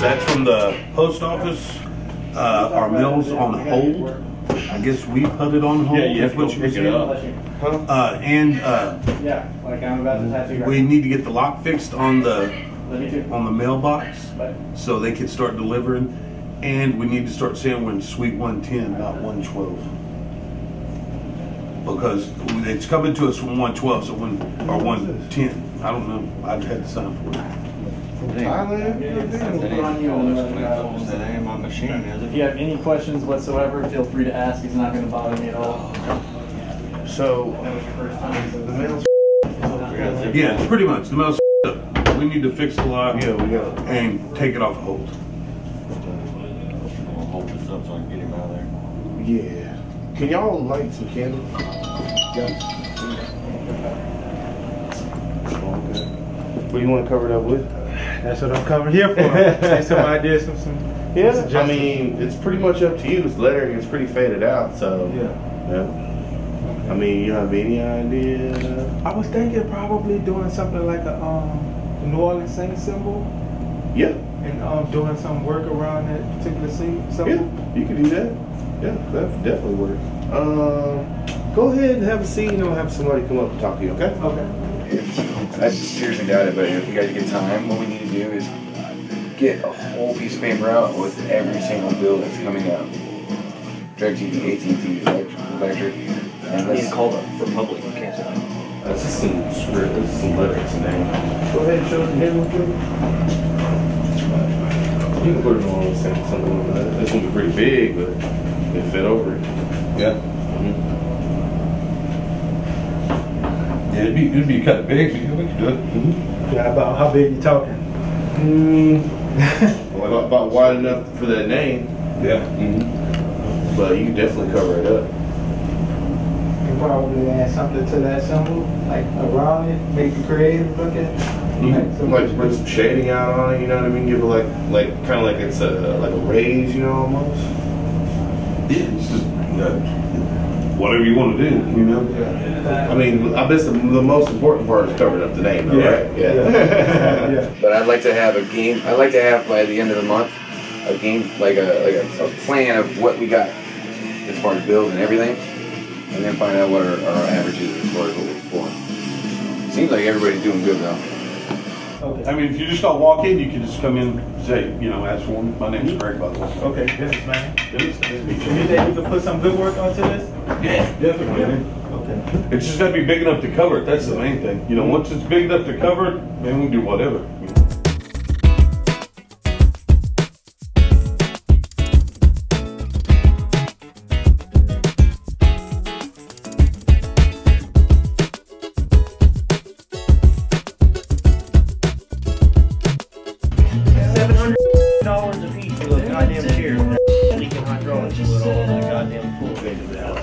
That's from the post office. Our mill's on hold. I guess we put it on hold. Yeah, you have to go pick it up. Yeah, like I'm about to tattoo. We need to get the lock fixed on the mailbox so they can start delivering, and we need to start sampling Suite 110, not 112, because it's coming to us from 112, so or 110. I don't know. I'd had to sign for it. Thailand? If you have any questions whatsoever, feel free to ask. He's not going to bother me at all. So, That was your first time. So the mail's Yeah, pretty much. The mail's up. We need to fix the lock and take it off hold. I'll hold this up so I can get him out of there. Yeah. Can y'all light some candles? Yeah. Okay. What do you want to cover it up with? That's what I'm coming here for. Say some ideas, some Yeah, I mean, it's pretty much up to you. It's lettering, it's pretty faded out, so. Yeah. I mean, you have any idea? I was thinking probably doing something like a New Orleans Saint symbol. Yeah. And doing some work around that particular symbol. Yeah, you can do that. Yeah, that definitely works. Go ahead and have a seat, and I'll have somebody come up and talk to you, okay? Okay. I seriously doubt it, but if you guys get time, what we need to do is get a whole piece of paper out with every single bill that's coming out. DirecTV, AT&T, electric, and let's call it for public. Cancel that. That's just some script, that's some letters and names. Go ahead and show us the head real quick. You can put it on something like that. It's gonna be pretty big, but it fit over it. Yeah. Yeah, it'd be kind of big. We could do it. Yeah, about how big you talking? About wide enough for that name. Yeah. But you can definitely cover it up. You probably add something to that symbol, like around it, make it creative looking. Like put some shading out on it, you know what I mean? Give it like kind of like it's like a raise, you know, almost. Yeah, it's just whatever you want to do, you know. I mean, I bet the most important part is covering up the name, though, right? Yeah. But I'd like to have a game. I'd like to have by the end of the month a game, like a plan of what we got as far as bills and everything, and then find out what our average is as far as what we're for. Seems like everybody's doing good though. Okay. I mean, if you just don't walk in, you can just come in and say, you know, ask for me. My name's Greg, by the way. Okay, business man. You think you can put some good work onto this? Yeah, definitely. Okay. It's just got to be big enough to cover it. That's the main thing. You know, once it's big enough to cover it, then we can do whatever. $700 a piece for those goddamn chairs. They're leaking hydraulic fluid all over the goddamn floor.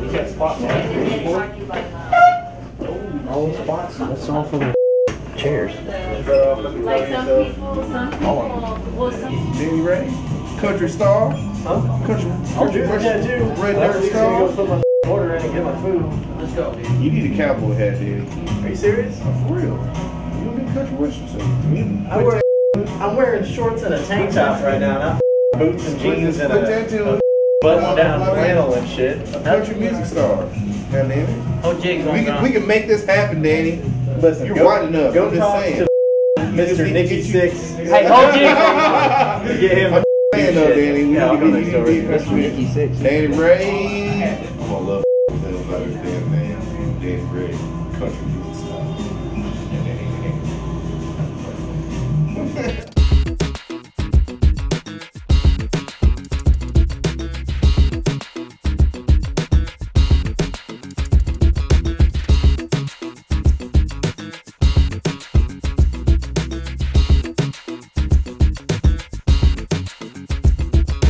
You got spots on it? All the spots. That's all for the chairs. Like some people, well, some Benny Ray, Country Star, Country tattoo. Red Dirt Go Star. put my order in and get my food. Let's go. You need a cowboy hat, Danny. Are you serious? For real. You don't need country western stuff. I'm wearing shorts and a tank top right now, not boots and jeans and a button down flannel and shit. A country music star. God damn it. Oh, Jig's We can make this happen, Danny. Listen, you're white enough. Go I'm just talk saying. to Mr. Nicky Six. Hey, hold Jig. Get him. I'm saying though, Danny. We Yeah, I'll go next door. need to be Nicky Six. Danny Ray. I'm gonna love about this damn man. Danny Ray. Country music star.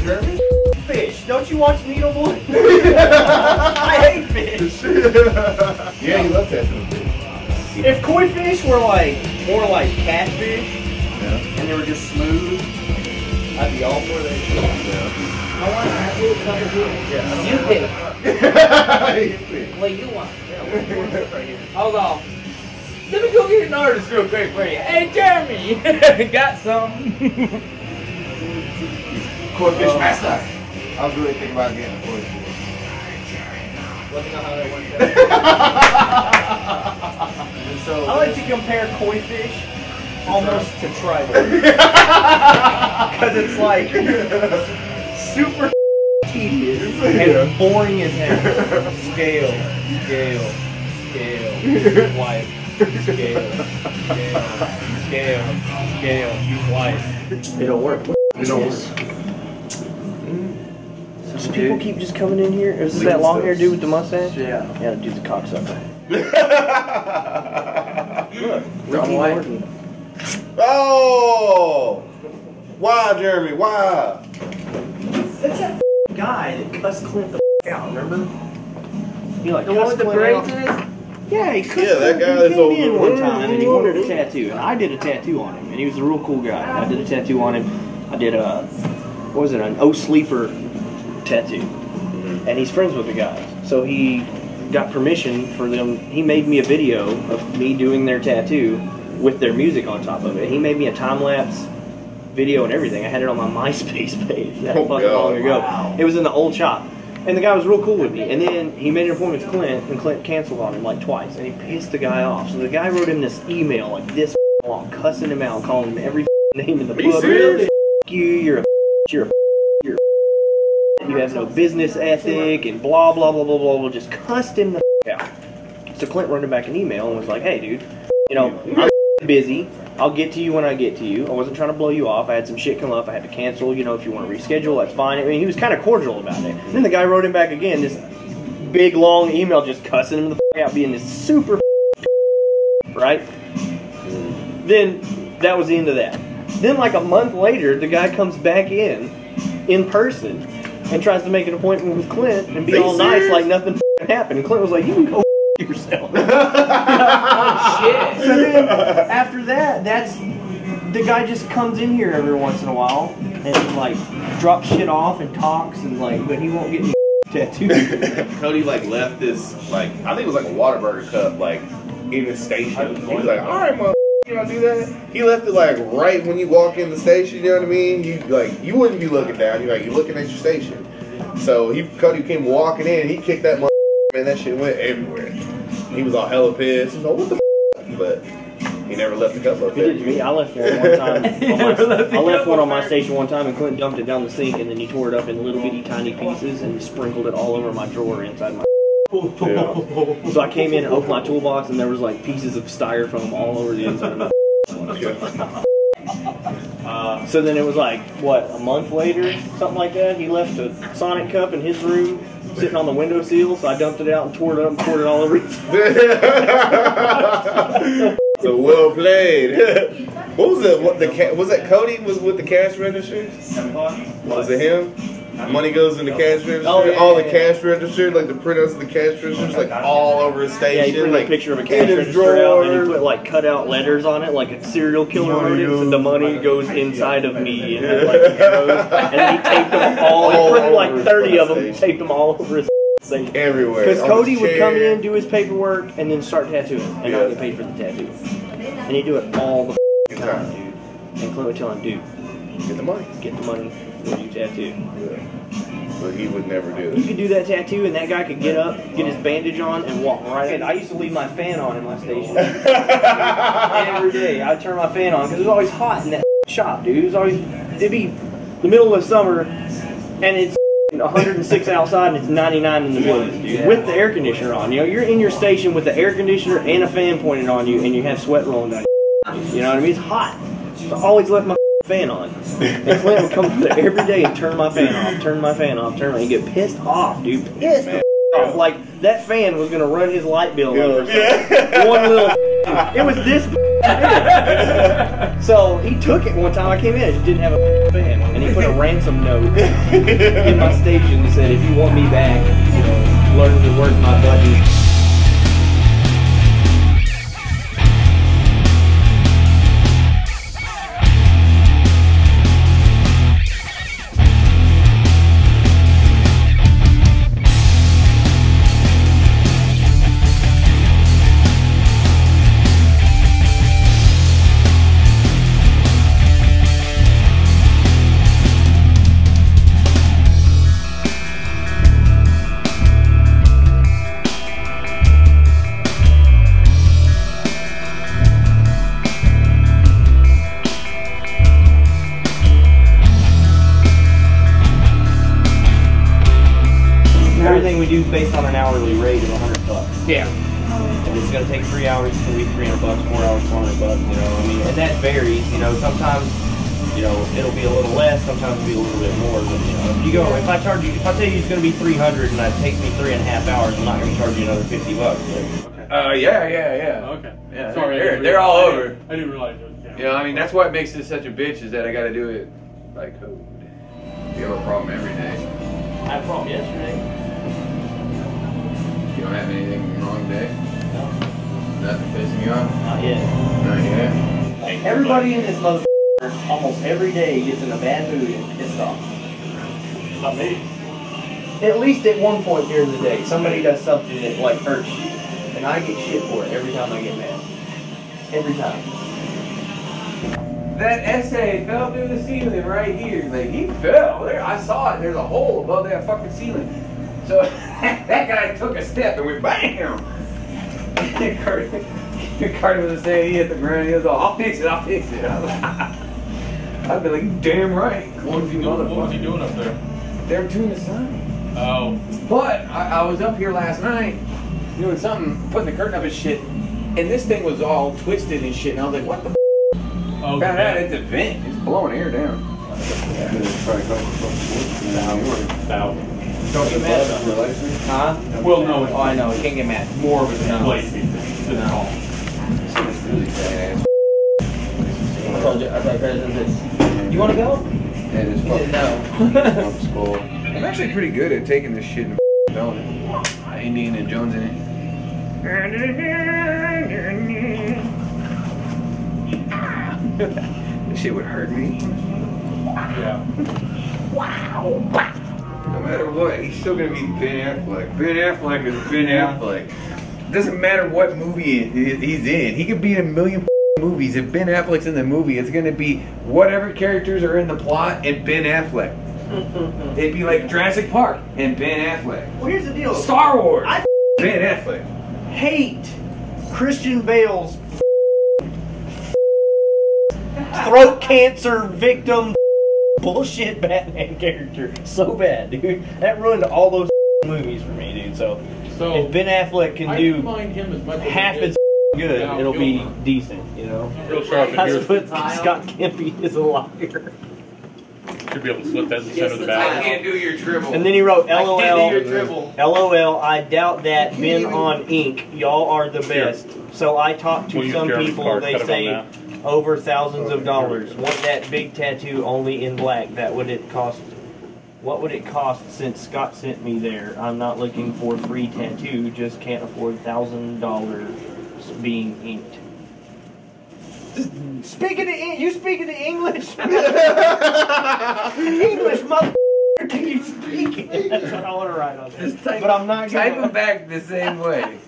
Jeremy? Fish. Don't you watch Needleboy? I hate fish. Yeah, you love tattooing fish. If koi fish were like more like catfish and they were just smooth, I'd be all for that shit. I want that little couple here. Yeah, You pick. pick. What you want? Hold on. Let me go get an artist real quick for you. Hey, Jeremy. Got some. Koi fish master. I was really thinking about getting a koi fish. Let me know how that went. So I like to compare koi fish almost to tribal. Because it's like super tedious and boring as hell. Scale, wipe, scale, wipe. It don't work. it don't work. Does people keep just coming in here? Is this that long haired dude with the mustache? Yeah. Yeah, dude's a cocksucker. Look, Ricky white. Morton. Oh! Why, Jeremy? Why? That's that guy that cussed Clint the out, remember? He like The one cussed with the Clint braids out. in it? Yeah, he cussed Yeah, that Clint. guy He that's came over in there. one time and he wanted a tattoo, and I did a tattoo on him, and he was a real cool guy. I did a tattoo on him. I did a, what was it, an O Sleeper tattoo, and he's friends with the guys, so he got permission for them. He made me a video of me doing their tattoo with their music on top of it. He made me a time-lapse video and everything. I had it on my MySpace page that Oh, fucking long God. ago. Wow. It was in the old shop. And the guy was real cool with me. And then he made an appointment with Clint, and Clint canceled on him like twice. And he pissed the guy off. So the guy wrote him this email like this long, cussing him out, calling him every name in the book. serious? You, you're a you have no business ethic, and blah, blah, blah, blah, blah, blah. Just cussed him the out. So Clint wrote him back an email and was like, hey, dude, you know, I'm busy. I'll get to you when I get to you. I wasn't trying to blow you off. I had some shit come up. I had to cancel. You know, if you want to reschedule, that's fine. I mean, he was kind of cordial about it. And then the guy wrote him back again, this big, long email just cussing him the out, being this super right? Then that was the end of that. Then like a month later, the guy comes back in person, and tries to make an appointment with Clint and be all nice like nothing happened. And Clint was like, you can go yourself. Shit. So then after that, the guy just comes in here every once in a while and like drops shit off and talks and like, but he won't get any tattoos. Cody like left this like I think it was like a Whataburger cup like in the station. He was like, all right, mother, you know, do that. He left it like right when you walk in the station. You know what I mean? You wouldn't be looking down. You're looking at your station. So Cody came walking in. He kicked that mother. Man, that shit went everywhere. He was all hella pissed. He was like, what the f? But he never left the cup up He there. did to me. I left one time. I left one on my station one time, and Clint dumped it down the sink, and then he tore it up in little bitty tiny pieces and sprinkled it all over my drawer inside my. Yeah. So I came in and opened my toolbox, and there was like pieces of styrofoam all over the inside of my. So then it was like, what, a month later, something like that, he left a Sonic cup in his room sitting on the windowsill, so I dumped it out and tore it up and poured it all over his. So well played. What was it? Was that Cody was with the cash register? Was it him? Money goes in the cash register. Oh, yeah, all yeah, the cash register, like the printouts of the cash registers, like all over his Yeah, station. he printed like a picture of a cash in his register out, and drawer. he put like cut out letters on it, like a serial killer wrote it, so the money goes inside of me, and had, like arrows, and then he taped them all. He printed like 30 of them, taped them all over his station. Everywhere. Because On Cody his would come chair. in, do his paperwork, and then start tattooing, and not get paid for the tattoo. And he'd do it all the time, dude. And Clint would tell him, dude, Get the money. get the money for you tattoo. But he would never do You it. could do that tattoo, and that guy could get up, get his bandage on, and walk right in. I used to leave my fan on in my station. Every day, I'd turn my fan on, because it was always hot in that shop, dude. It'd be the middle of summer, and it's 106 outside, and it's 99 in the building, dude, with the air conditioner on. You know, you're in your station with the air conditioner and a fan pointed on you, and you have sweat rolling down your. You know what I mean? It's hot. So I always left my fan on. And Clint would come there every day and turn my fan off, and get pissed off, dude. Pissed off. Like, that fan was going to run his light bill over. One little it was this So he took it one time. I came in, it just didn't have a fan. And he put a ransom note in my station and said, if you want me back, you know, learn to work my buttons. we do is based on an hourly rate of $100. Yeah. And it's gonna take 3 hours, it's gonna be $300, 4 hours, $400. You know, I mean, and that varies. You know, sometimes, you know, it'll be a little less, sometimes it'll be a little bit more. But you know, if you go, if I tell you it's gonna be 300 and it takes me 3.5 hours, I'm not gonna charge you another $50. But, Yeah. Okay. Yeah, Sorry. they're all over. I didn't realize it was down. You know, I mean, that's what makes it such a bitch is that I got to do it by code. You have a problem every day. I had a problem yesterday. You don't have anything wrong today? No, Nothing pissing you off? not yet. Not yet. Everybody in this motherfucker almost every day gets in a bad mood and pissed off. Not me. At least at one point during the day, somebody does something that like hurts you, and I get shit for it every time I get mad. Every time. That essay fell through the ceiling right here. Like, he fell. There, I saw it. There's a hole above that fucking ceiling. So that guy took a step and went BAM! Carter was saying he hit the ground. He was all, I'll fix it. I was like, I'd be like, damn right. What was he doing up there? They were tuning the sign. Oh. But I was up here last night doing something, putting the curtain up and shit, and this thing was all twisted and shit, and I was like, what the f? Oh, Found out it's a vent. It's blowing air down. Don't get mad about it. Huh? Well, no, Oh, I know. It can't get mad. more of a displacement. No. It's really badass. I told you. I thought this. You want to go? That is fucking No. school. I'm actually pretty good at taking this shit and going it. Indiana Jones in it. This shit would hurt me. Yeah. No matter what, he's still gonna be Ben Affleck. Ben Affleck is Ben Affleck. Doesn't matter what movie he's in. He could be in a million movies. If Ben Affleck's in the movie, it's gonna be whatever characters are in the plot and Ben Affleck. It'd be like Jurassic Park and Ben Affleck. Well, here's the deal. Star Wars. I Ben Affleck. hate Christian Bale's throat cancer victim bullshit Batman character so bad, dude. That ruined all those movies for me, dude. So if Ben Affleck can I do didn't mind him as much half as good, Val it'll be Kilmer. decent, you know. Real sharp in That's here. what Scott Kempy is a liar. Should be able to slip that in the center of the I back. can't do your dribble. And then he wrote I LOL. can't do your dribble. LOL, I doubt that men on ink. Y'all are the best. So I talked to We'll use some Jeremy's people, card, they cut it on say that. over thousands of dollars. Want that big tattoo only in black. That would it cost? What would it cost since Scott sent me there? I'm not looking for free tattoo, just can't afford $1,000 being inked. Speaking of you speaking of English? English, mother. Can you speak it? That's what I want to write on there. Just type, But I'm not type going them back the same way.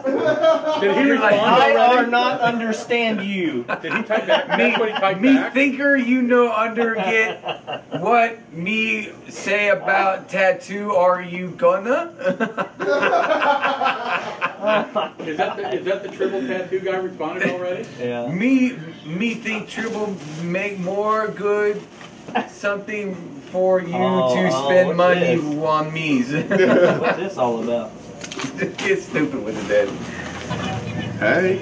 Did he respond I already? are not understand you. Did he type back? That's what he typed Me back? thinker, you know under get what me say about tattoo are you gonna? Is that the triple tattoo guy responded already? Yeah. me think triple make more good something for you to spend what's money this? on me's. What's this all about? Get stupid with it, Daddy. Hey.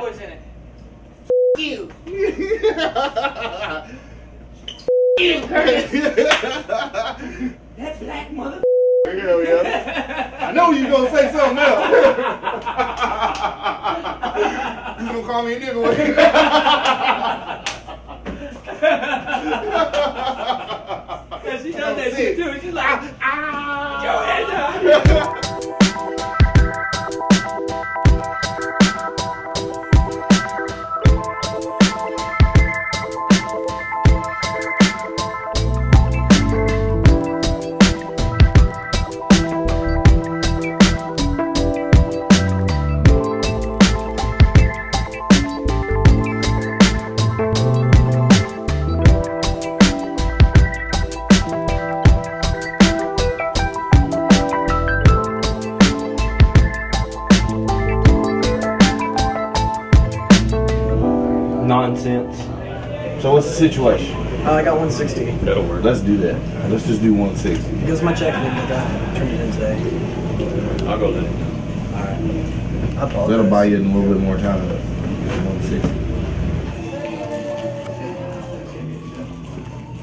What's in it? You. You, Curtis. That black mother. Hell yeah. I know you gonna say something else. You gonna call me a nigga? Yeah, she does that shit too. She's like, ah, your head up. 'Nonsense. So what's the situation? I got 160. That'll work. Let's do that. Let's just do 160. Because my check didn't get that. Turned it in today. I'll go then. Alright. I apologize. That'll buy you a little bit more time. 160.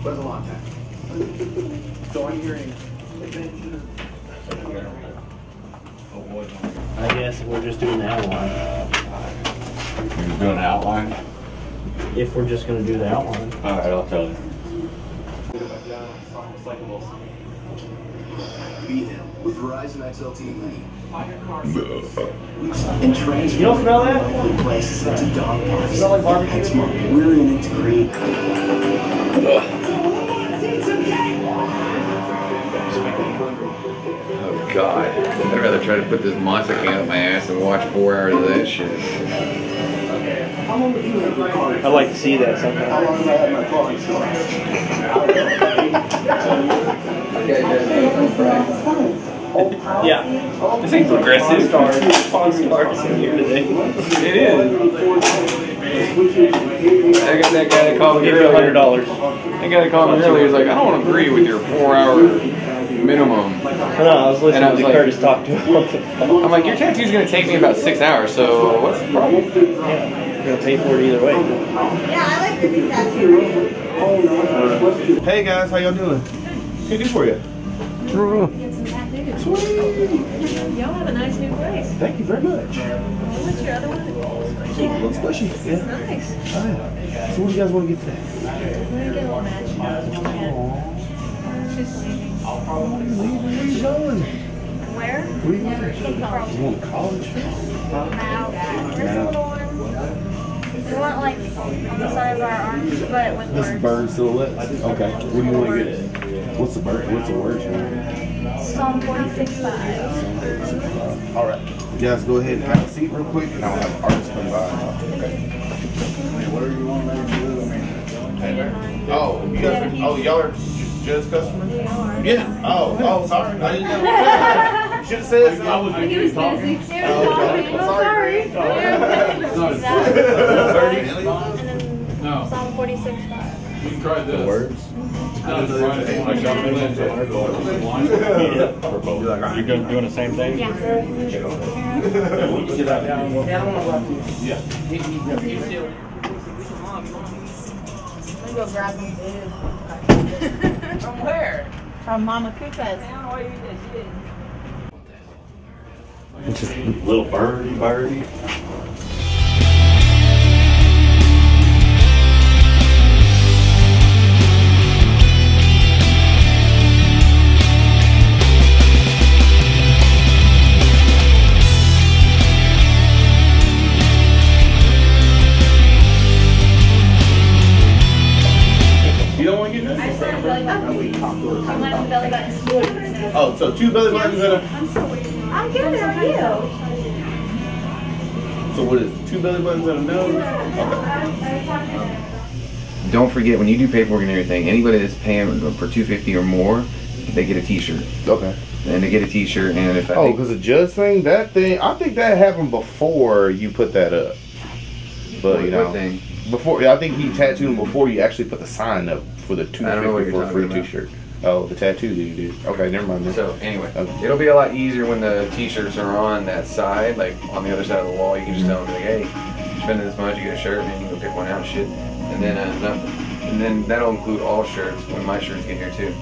Was a long time. So I'm hearing I guess we're just doing the outline. You're doing an outline? If we're just going to do the outline. Alright, I'll tell you. With Verizon XLTE. You don't smell that? Places into dog parks. Smell like barbecue? Next month, we're in it to create. Oh God! I'd rather try to put this monster can up my ass and watch 4 hours of that shit. I'd like to see that sometime. How long have I had my car insurance? Yeah. This ain't progressive. Pawn stars in here today. It is. I got that guy that called me Give you earlier. $100. That guy that called me earlier was like, I don't agree with your 4-hour minimum. No, I was listening And I was to like- Curtis talk to him on the phone. I'm like, your tattoo's gonna take me about 6 hours, so what's the problem? Yeah, you're going to pay for it either way. Yeah, I like the tattoo. Hey guys, how y'all doing? What can I do for you? Get some tattoos. Y'all have a nice new place. Thank you very much. What's your other one? A little squishy. Yeah. Nice. Oh, yeah. So what do you guys want to get today? We're gonna get a little match. She's leaving. Where are you going? Where? Where are you going? You want college? Now. This little one. We want like on the side of our arms, but with This words. bird silhouette. Okay. What do you want to get? What's the bird? What's the word? Psalm 46:5. All right. You guys go ahead and have a seat real quick, and I'll have artists come by. Okay. whatever you want to let me do. I mean, Oh, you guys are, y'all are Judd's customers? Yeah. Oh, sorry. I didn't know. You should have said something. He was busy. Sorry. And then No. Psalm 46:5. You can try this. Words. No, try it. Like John Lynn said. You're doing the same thing? Yeah. Let me go grab some food. From where? From Mama Kuta's. Little birdie. You don't want to get this? I just want a belly button. I want a belly button. Oh, so 2 belly buttons and a... I'm good. How are you? So what is it? 2 belly buttons and a nose? Okay. Don't forget, when you do paperwork and everything, anybody that's paying for $250 or more, they get a T-shirt. Okay. And they get a T-shirt, and if I Oh, think, because the Judd thing, I think that happened before you put that up. But you know, what thing? before I think he tattooed him before you actually put the sign up for the I don't know what $250 you're for a free talking about. T-shirt. Oh, the tattoo that you did. Okay, never mind. Then. So anyway, Okay. it'll be a lot easier when the T-shirts are on that side, like on the other side of the wall. You can just tell them, like, hey, you're spending this much, you get a shirt, and then you can go pick one out and shit. And then that'll include all shirts when my shirts get here too.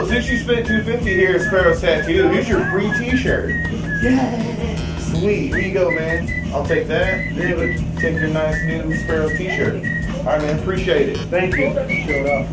So since you spent $250 here at Sparrows Tattoo, here's your free T-shirt. Yeah. Sweet. Here you go, man. I'll take that. David, take your nice new Sparrows T-shirt. All right, man. Appreciate it. Thank you. Showed up.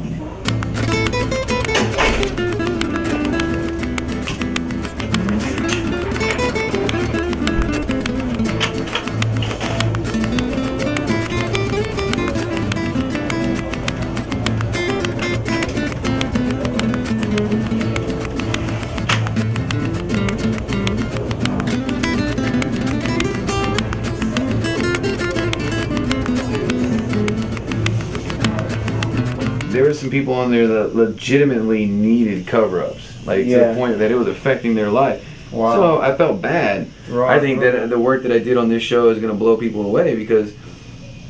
There were some people on there that legitimately needed cover-ups, like to the point that it was affecting their life. Wow. So I felt bad. Right, I think that the work that I did on this show is going to blow people away because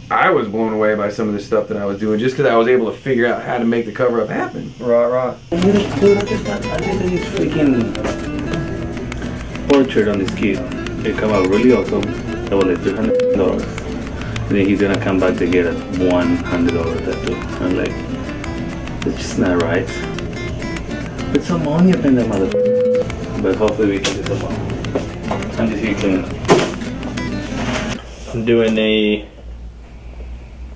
I was blown away by some of the stuff that I was doing just because I was able to figure out how to make the cover-up happen. Right. Dude, I just did this freaking portrait on this kid. It came out really awesome. It was like $300. And then he's gonna come back to get a $100 tattoo. I'm like, it's just not right. Put some money up in the mother. But hopefully we can do some more. I'm just here cleaning. I'm doing a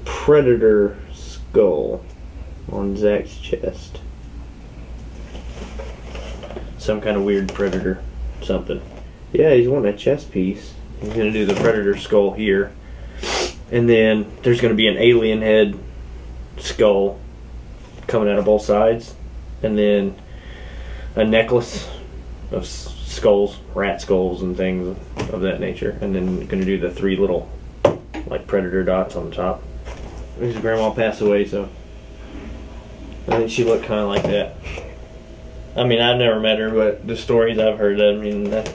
predator skull on Zach's chest. Some kind of weird predator something. Yeah, he's wanting a chest piece. He's gonna do the predator skull here. And then there's going to be an alien head skull coming out of both sides. And then a necklace of skulls, rat skulls and things of that nature. And then going to do the 3 little like predator dots on the top. His grandma passed away, so I think she looked kind of like that. I mean, I've never met her, but the stories I've heard, I mean, that's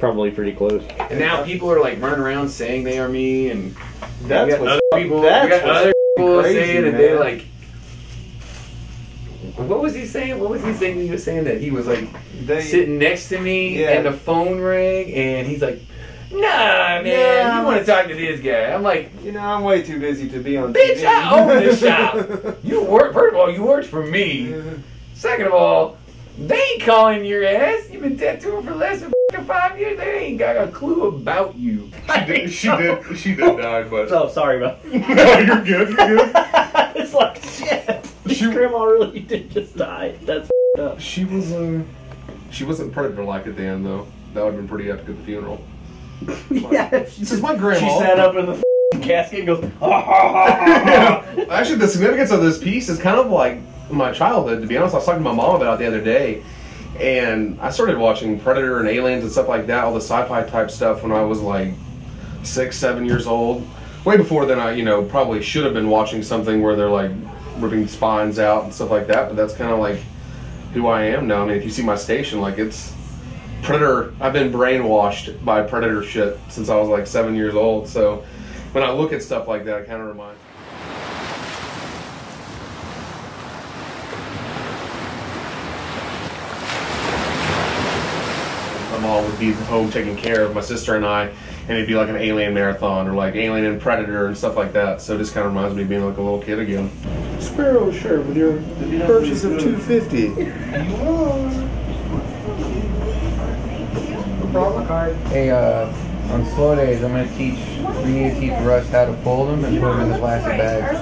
probably pretty close. And now people are like running around saying they are me, and that's what other people. Other people saying that they like. What was he saying? What was he saying? He was saying that he was like sitting next to me, and the phone rang, and he's like, "Nah, man, you want to talk to this guy?" I'm like, you know, I'm way too busy to be on bitch, TV. I own this shop. You work. First of all, you worked for me. Second of all, they ain't calling your ass. You've been tattooing for less than 5 years. They ain't got a clue about you. She did die, but. Oh, sorry, bro. No, you're good. It's like, shit. Your grandma really did just die. That's f***ed up. She wasn't predator-like at the end, though. That would have been pretty epic at the funeral. Yeah. This is my grandma. She sat up in the casket and goes, ha ha ha ha. Actually, the significance of this piece is kind of like my childhood, to be honest. I was talking to my mom about it the other day, and I started watching Predator and Aliens and stuff like that, all the sci-fi type stuff when I was like 6, 7 years old. Way before then, I probably should have been watching something where they're like ripping spines out and stuff like that, but that's kind of like who I am now. I mean, if you see my station, like, it's Predator. I've been brainwashed by Predator shit since I was like 7 years old, so when I look at stuff like that, I kind of remind. My mom would be home taking care of my sister and I, and it'd be like an Alien marathon or like Alien and Predator and stuff like that. So it just kind of reminds me of being like a little kid again. Sparrow shirt with your purchase of $250. No problem. Hey, on slow days, we need to teach Russ how to fold them and put them in the plastic bags.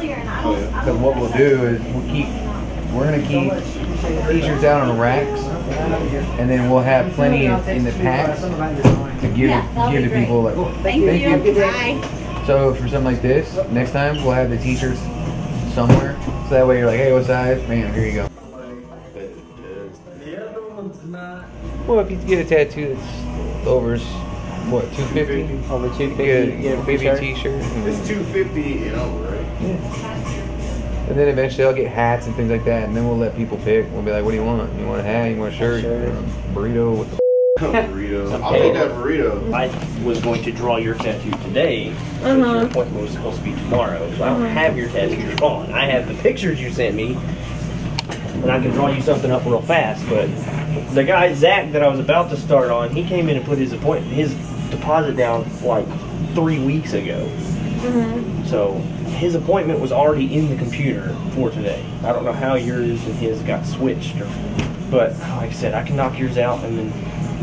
So what we'll do is we're gonna keep t-shirts out on racks, and then we'll have plenty in the packs to give to people. Like, thank you. Bye. So for something like this, next time we'll have the t-shirts somewhere, so that way you're like, hey, what size? Man, here you go. Well, if you get a tattoo that's over, what, $250? Over $250. Get a baby t-shirt. It's $250 and over, right? Yeah. And then eventually I'll get hats and things like that, and then we'll let people pick. We'll be like, what do you want? You want a hat? You want a shirt? You want a burrito? What the burrito. I'll take that burrito. I was going to draw your tattoo today, but your appointment was supposed to be tomorrow, so I don't have your tattoo drawn. I have the pictures you sent me, and I can draw you something up real fast, but the guy, Zach, that I was about to start on, he came in and put his deposit down like 3 weeks ago. So his appointment was already in the computer for today. I don't know how yours and his got switched, but like I said, I can knock yours out and then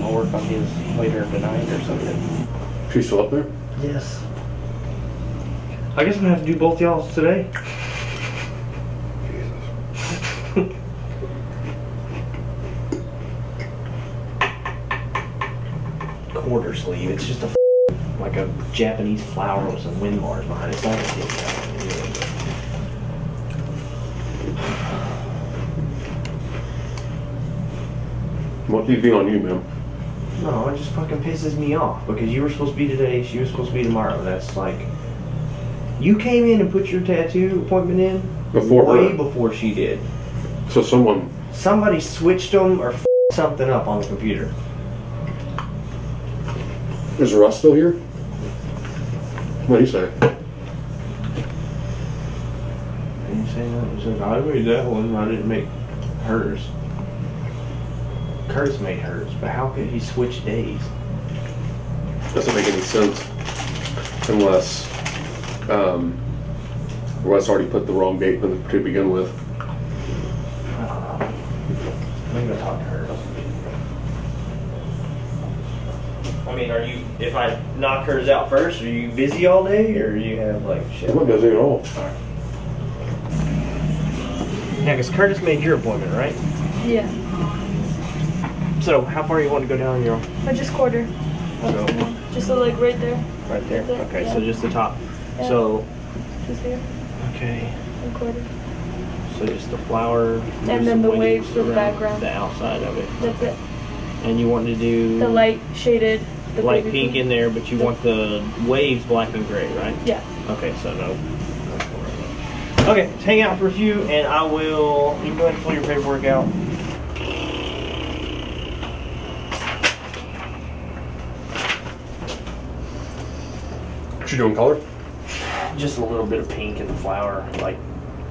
I'll work on his later tonight or something. She's still up there? Yes. I guess I'm gonna have to do both y'all's today. Quarter sleeve. It's just a like a Japanese flower with some wind bars behind it. It's not gonna take that. What do you think on you, man? No, it just fucking pisses me off because you were supposed to be today, she was supposed to be tomorrow. That's like, you came in and put your tattoo appointment in way before she did. So somebody switched them or something up on the computer. Is Russ still here? What do you say? I didn't say nothing. He said, I made that one, I didn't make hers. Curtis made hers, but how could he switch days? Doesn't make any sense unless Russ already put the wrong date to begin with. I don't know. I'm gonna talk to her. I mean, if I knock hers out first, are you busy all day, or do you have like shit? I'm not busy at all. Yeah, because Curtis made your appointment, right? Yeah. So, how far you want to go down your? Just quarter. So, just so like right there. Right there. Okay, yeah. So just the top. Yeah. So. Just here. Okay. A quarter. So just the flower. And then the waves for the background. The outside of it. That's it. And you want to do the light shaded. The light pink in there, but you want the waves black and gray, right? Yeah. Okay, so no. Okay, just hang out for a few, and I will. You can go ahead and fill your paperwork out. What you doing, color? Just a little bit of pink in the flower, like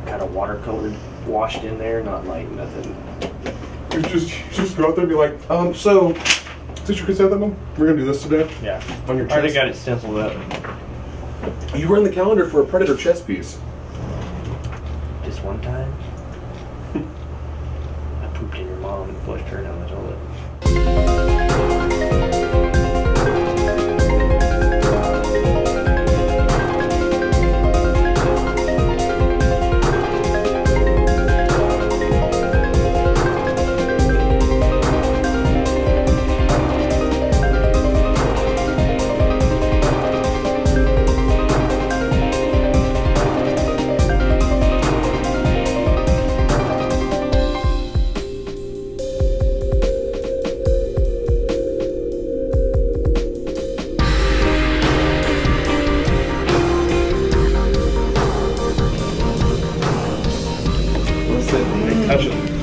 kind of watercolored, washed in there, not like nothing. You just go out there and be like, so, since you could say that, Mom, we're gonna do this today. Yeah. On your chest. I already got it stenciled up. You were in the calendar for a Predator chest piece. Just one time. I pooped in your mom and flushed her down the toilet.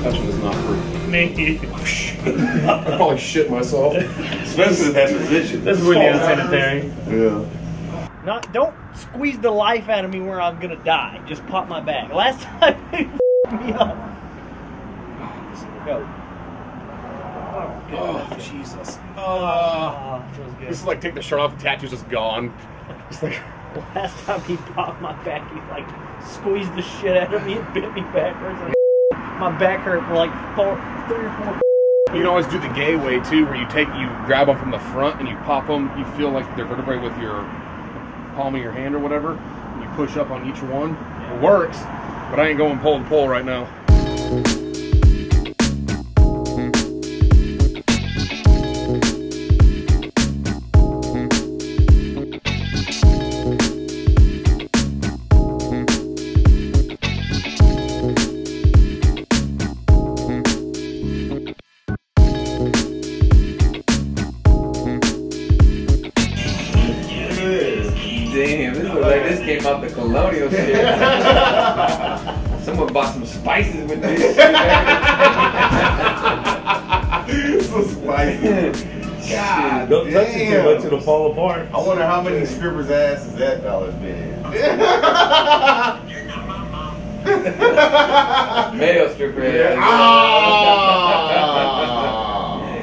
Touching is not free. I probably shit myself. Especially in that position. This is really unsanitary. Yeah. Don't squeeze the life out of me where I'm gonna die. Just pop my back. Last time you f***ed me up. Go. Oh, Jesus. Feels good. This is like take the shirt off, the tattoo's just gone. It's like last time he popped my back, he like squeezed the shit out of me and bit me backwards. And my back hurt for like 3 or 4. You can always do the gay way too, where you grab them from the front and you pop them. You feel like they're vertebrae with your palm of your hand or whatever. And you push up on each one. Yeah. It works, but I ain't going pole to pole right now. Out the colonial shit. Someone bought some spices with this shit. So spicy. God, don't touch it too much, it'll fall apart. I wonder how many strippers' asses that fella's been in. Male stripper. Yeah.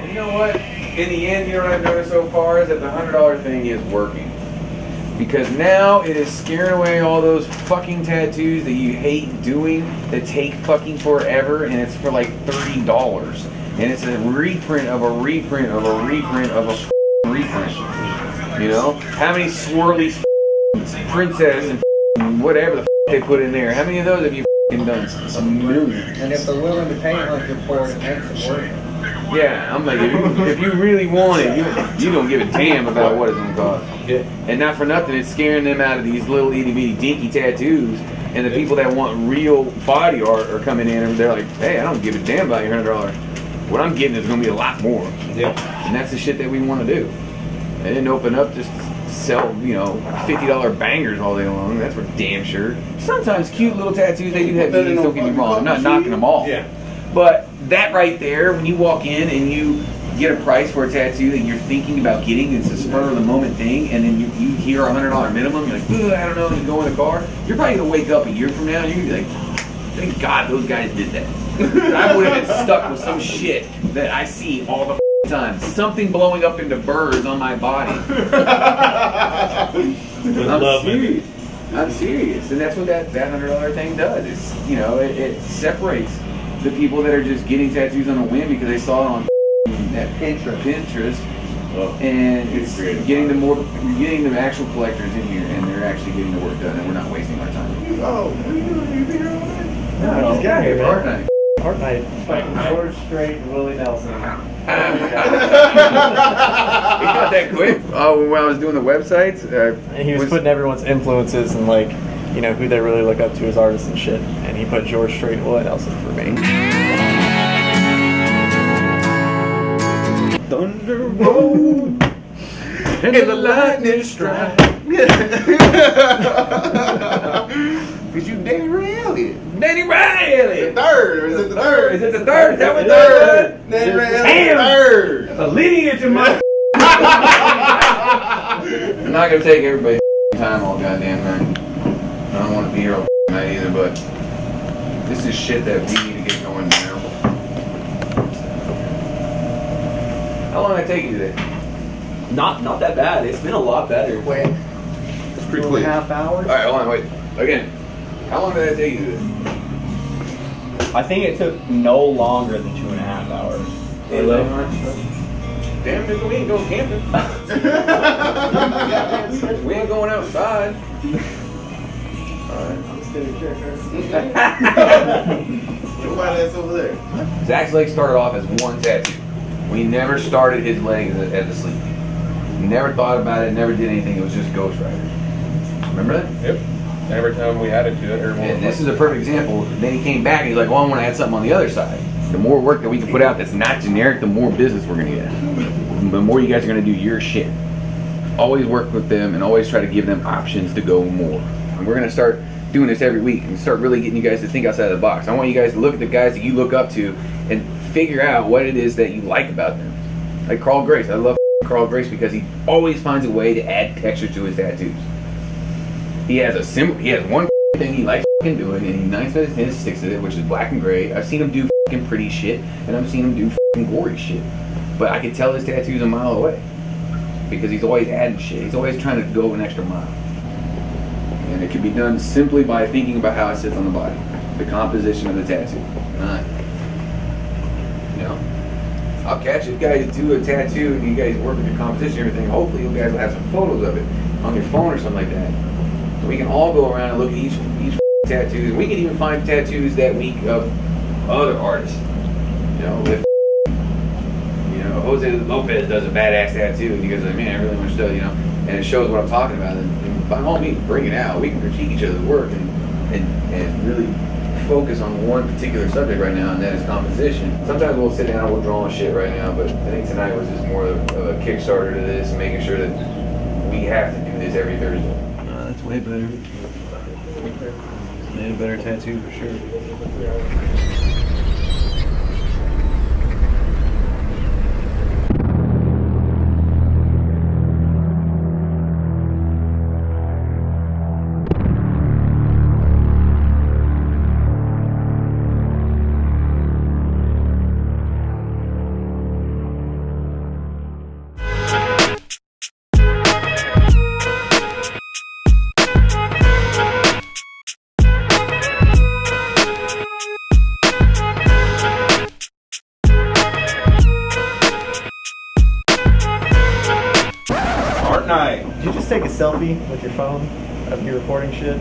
You know what? In the end, you know what I've noticed so far is that the $100 thing is working. Because now it is scaring away all those fucking tattoos that you hate doing that take fucking forever, and it's for like $30. And it's a reprint of a reprint of a reprint of a reprint. You know? How many swirly princess and whatever the they put in there? How many of those have you done? A million. And if they're willing to pay like you're for it, it makes it worth it. Yeah, I'm like, if you really want it, you don't give a damn about what it's gonna cost. Yeah. And not for nothing, it's scaring them out of these little itty bitty dinky tattoos. And the people that want real body art are coming in and they're like, hey, I don't give a damn about your $100. What I'm getting is gonna be a lot more. Yeah. And that's the shit that we want to do. And then open up, just sell, you know, $50 bangers all day long. That's for damn sure. Sometimes cute little tattoos, they do have meanings, don't get me wrong. I'm not knocking them all. Yeah. But that right there, when you walk in and you get a price for a tattoo that you're thinking about getting, it's a spur of the moment thing, and then you hear a $100 minimum, you're like, I don't know, and you go in the car, you're probably going to wake up a year from now and you're going to be like, thank God those guys did that. I would have been stuck with some shit that I see all the time. Something blowing up into birds on my body. I'm serious. I'm serious. And that's what that $100 thing does. It's, you know, it separates the people that are just getting tattoos on a whim because they saw it on Pinterest. And it's getting the actual collectors in here, and they're actually getting the work done, and we're not wasting our time. Oh, what are you doing? You been here all day? No, he's got here, Art night. Art night. Fucking George Strait and Willie Nelson. He got that quick. Oh, when I was doing the websites, and he was putting everyone's influences and like, you know, who they really look up to as artists and shit. And he put George Strait and Willie Nelson for me. Thunder roll and the lightning strike. Cause you Danny Ray Elliot. Danny Ray Elliot. The third, or is it the third? Is it the third? Is that what that was? Danny Ray Elliot. Third. A lineage of my. I'm not gonna take everybody's time all goddamn night. I don't want to be here all night either, but this is shit that we need to get going now. How long did it take you today? Not that bad. It's been a lot better. Quick. It's pretty quick. 2.5 hours? Alright, hold on, wait. Again. How long did that take you today? I think it took no longer than 2.5 hours. Damn, nigga, we ain't going camping. We ain't going outside. Alright. Nobody that's over there. Zach's leg started off as one tattoo. We never started his leg as a sleep. Never thought about it, never did anything. It was just Ghost Rider. Remember that? Yep. Every time we added to it, and this is a perfect example. Then he came back and he's like, well, I want to add something on the other side. The more work that we can put out that's not generic, the more business we're going to get. The more you guys are going to do your shit. Always work with them and always try to give them options to go more. And we're going to start doing this every week and start really getting you guys to think outside of the box. I want you guys to look at the guys that you look up to and figure out what it is that you like about them. Like Carl Grace. I love Carl Grace because he always finds a way to add texture to his tattoos. He has one thing he likes doing, and he 9 times out of 10 sticks to it, which is black and gray. I've seen him do pretty shit, and I've seen him do gory shit. But I can tell his tattoo's a mile away because he's always adding shit. He's always trying to go an extra mile. And it can be done simply by thinking about how it sits on the body, the composition of the tattoo. You know, I'll catch you guys do a tattoo and you guys work with your composition and everything. Hopefully you guys will have some photos of it on your phone or something like that. So we can all go around and look at each tattoos. We can even find tattoos that week of other artists. You know, if Jose Lopez does a badass tattoo and you guys are like, man, I really want to show, you know, and it shows what I'm talking about, and by all means bring it out. We can critique each other's work and really focus on one particular subject right now, and that is composition. Sometimes we'll sit down and we'll draw on shit right now, but I think tonight was just more of a Kickstarter to this, and making sure that we have to do this every Thursday. That's way better. Made a better tattoo for sure. Fortnite. Did you just take a selfie with your phone of you recording shit?